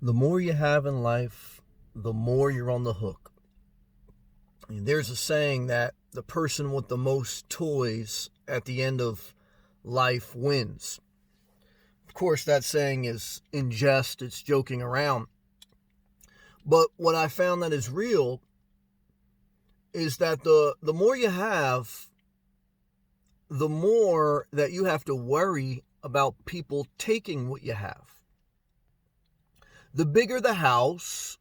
The more you have in life, the more you're on the hook. And there's a saying that the person with the most toys at the end of life wins. Of course, that saying is in jest, it's joking around. But what I found that is real is that the more you have, the more that you have to worry about people taking what you have. The bigger the house,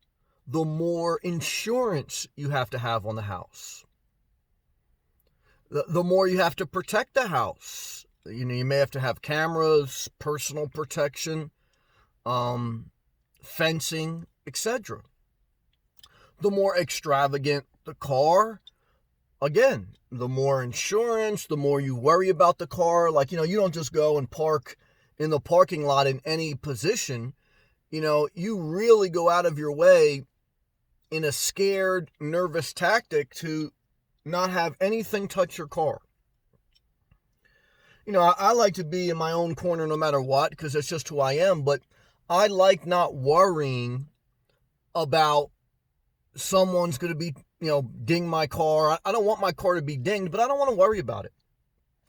the more insurance you have to have on the house. The more you have to protect the house. You may have to have cameras, personal protection, fencing, etc. The more extravagant the car, again, the more insurance, the more you worry about the car. Like, you don't just go and park in the parking lot in any position. You really go out of your way in a scared, nervous tactic to not have anything touch your car. I like to be in my own corner no matter what, because that's just who I am, but I like not worrying about someone's going to be, ding my car. I don't want my car to be dinged, but I don't want to worry about it.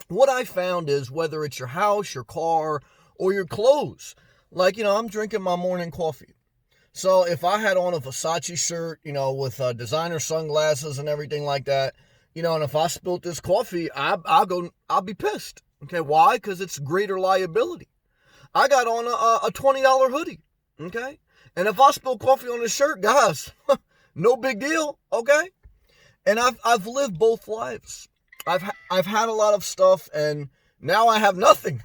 What I found is whether it's your house, your car, or your clothes, like, I'm drinking my morning coffee. So if I had on a Versace shirt, with designer sunglasses and everything like that, and if I spilt this coffee, I'll be pissed. Okay, why? Because it's greater liability. I got on a $20 hoodie. Okay, and if I spill coffee on the shirt, guys, no big deal. Okay, and I've lived both lives. I've had a lot of stuff, and now I have nothing.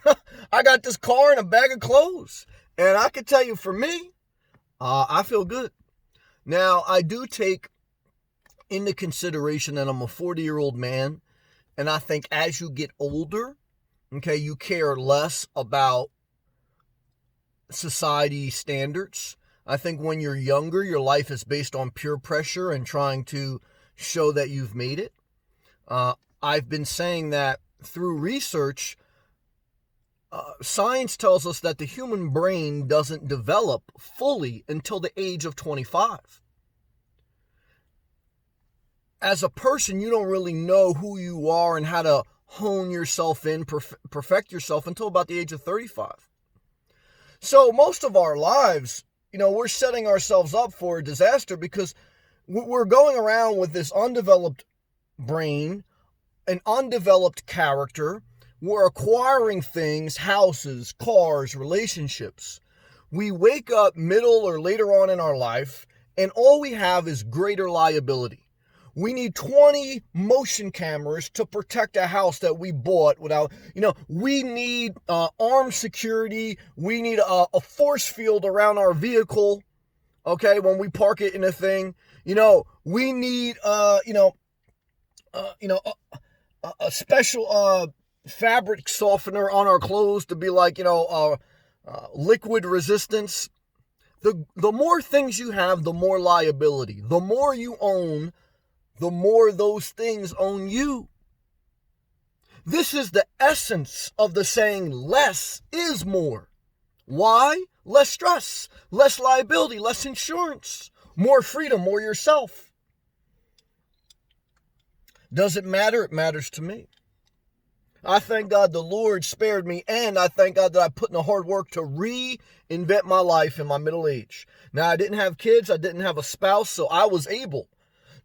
I got this car and a bag of clothes, and I can tell you, for me, I feel good. Now, I do take into consideration that I'm a 40-year-old man, and I think as you get older, okay, you care less about society standards. I think when you're younger, your life is based on peer pressure and trying to show that you've made it. I've been saying that through research, science tells us that the human brain doesn't develop fully until the age of 25. As a person, you don't really know who you are and how to hone yourself in, perfect yourself until about the age of 35. So most of our lives, we're setting ourselves up for a disaster because we're going around with this undeveloped brain, an undeveloped character. We're acquiring things, houses, cars, relationships. We wake up middle or later on in our life, and all we have is greater liability. We need 20 motion cameras to protect a house that we bought without, we need armed security. We need a force field around our vehicle, okay, when we park it in a thing. We need, a special fabric softener on our clothes to be like, liquid resistance. The more things you have, the more liability. The more you own, the more those things own you. This is the essence of the saying, less is more. Why? Less stress, less liability, less insurance, more freedom, more yourself. Does it matter? It matters to me. I thank God the Lord spared me, and I thank God that I put in the hard work to reinvent my life in my middle age. Now, I didn't have kids, I didn't have a spouse, so I was able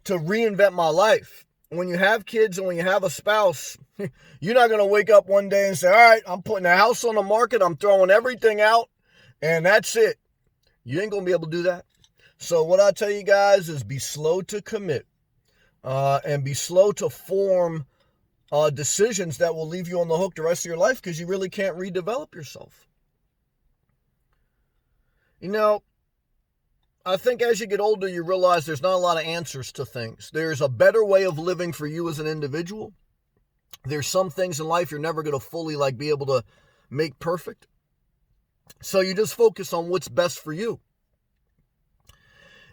to reinvent my life. When you have kids and when you have a spouse, you're not going to wake up one day and say, all right, I'm putting a house on the market, I'm throwing everything out, and that's it. You ain't going to be able to do that. So what I tell you guys is be slow to commit and be slow to form decisions that will leave you on the hook the rest of your life, because you really can't redevelop yourself. I think as you get older, you realize there's not a lot of answers to things. There's a better way of living for you as an individual. There's some things in life you're never going to fully be able to make perfect. So you just focus on what's best for you.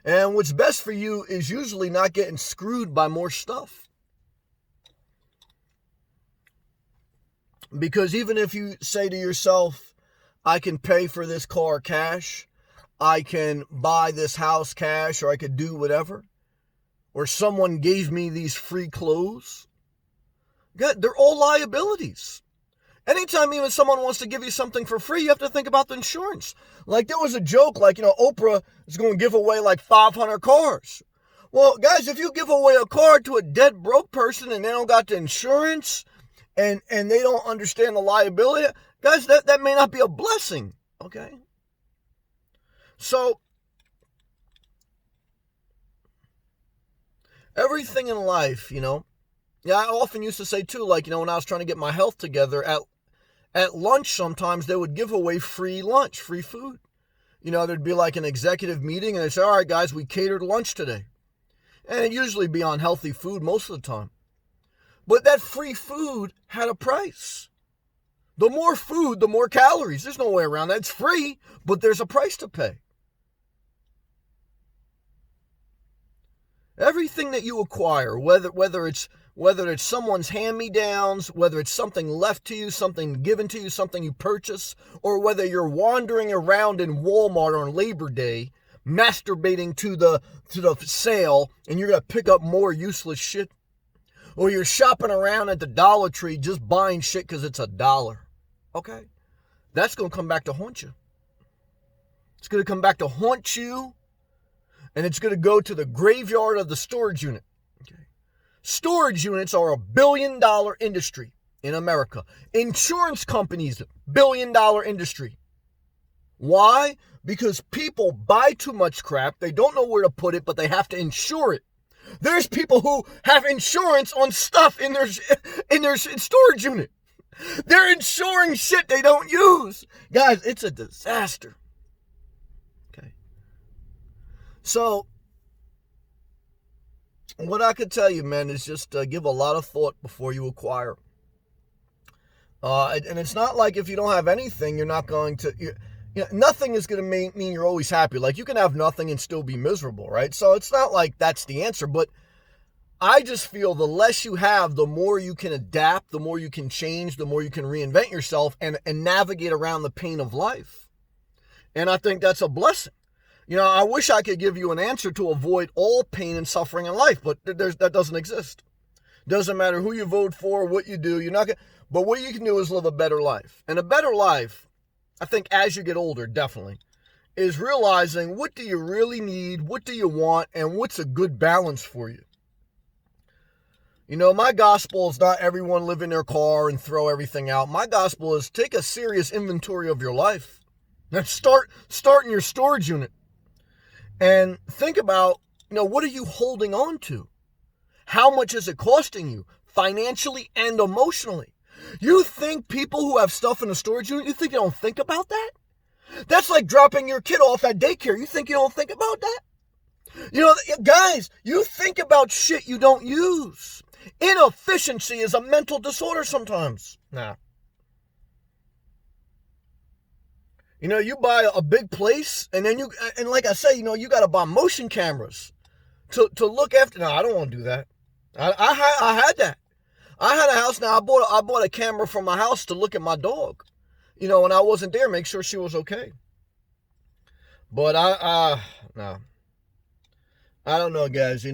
And what's best for you is usually not getting screwed by more stuff. Because even if you say to yourself, I can pay for this car cash, I can buy this house cash, or I could do whatever, or someone gave me these free clothes. They're all liabilities. Anytime even someone wants to give you something for free, you have to think about the insurance. Like there was a joke, like, Oprah is going to give away like 500 cars. Well, guys, if you give away a car to a dead broke person and they don't got the insurance and they don't understand the liability, guys, that may not be a blessing, okay? So, everything in life, yeah, I often used to say too, like, when I was trying to get my health together, at lunch sometimes they would give away free lunch, free food. There'd be like an executive meeting and they'd say, all right, guys, we catered lunch today. And it'd usually be on healthy food most of the time. But that free food had a price. The more food, the more calories. There's no way around that. It's free, but there's a price to pay. Everything that you acquire, whether it's someone's hand-me-downs, whether it's something left to you, something given to you, something you purchase, or whether you're wandering around in Walmart on Labor Day, masturbating to the sale, and you're going to pick up more useless shit, or you're shopping around at the Dollar Tree just buying shit because it's $1, okay? That's going to come back to haunt you. It's going to come back to haunt you, and it's going to go to the graveyard of the storage unit. Okay. Storage units are $1 billion industry in America. Insurance companies, $1 billion industry. Why? Because people buy too much crap. They don't know where to put it, but they have to insure it. There's people who have insurance on stuff in their storage unit. They're insuring shit they don't use. Guys, it's a disaster. Okay. So, what I could tell you, man, is just give a lot of thought before you acquire. And it's not like if you don't have anything, you're not going to... nothing is going to mean you're always happy. Like, you can have nothing and still be miserable, right? So it's not like that's the answer, but I just feel the less you have, the more you can adapt, the more you can change, the more you can reinvent yourself and navigate around the pain of life. And I think that's a blessing. I wish I could give you an answer to avoid all pain and suffering in life, but that doesn't exist. Doesn't matter who you vote for, what you do, but what you can do is live a better life. And a better life, I think as you get older, definitely, is realizing what do you really need, what do you want, and what's a good balance for you. My gospel is not everyone live in their car and throw everything out. My gospel is take a serious inventory of your life. And start in your storage unit. And think about, what are you holding on to? How much is it costing you financially and emotionally? You think people who have stuff in a storage unit, you think they don't think about that? That's like dropping your kid off at daycare. You think you don't think about that? Guys, you think about shit you don't use. Inefficiency is a mental disorder sometimes. Nah. You buy a big place, and then and like I say, you got to buy motion cameras to look after. No, I don't want to do that. I had that. I had a house. Now I bought a camera from my house to look at my dog, when I wasn't there, make sure she was okay. But no, I don't know, guys.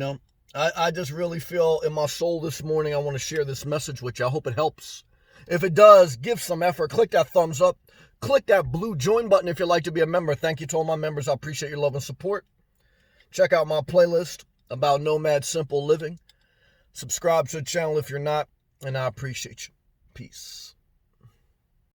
I just really feel in my soul this morning I want to share this message with you. I hope it helps. If it does, give some effort. Click that thumbs up. Click that blue join button if you'd like to be a member. Thank you to all my members. I appreciate your love and support. Check out my playlist about Nomad Simple Living. Subscribe to the channel if you're not, and I appreciate you. Peace.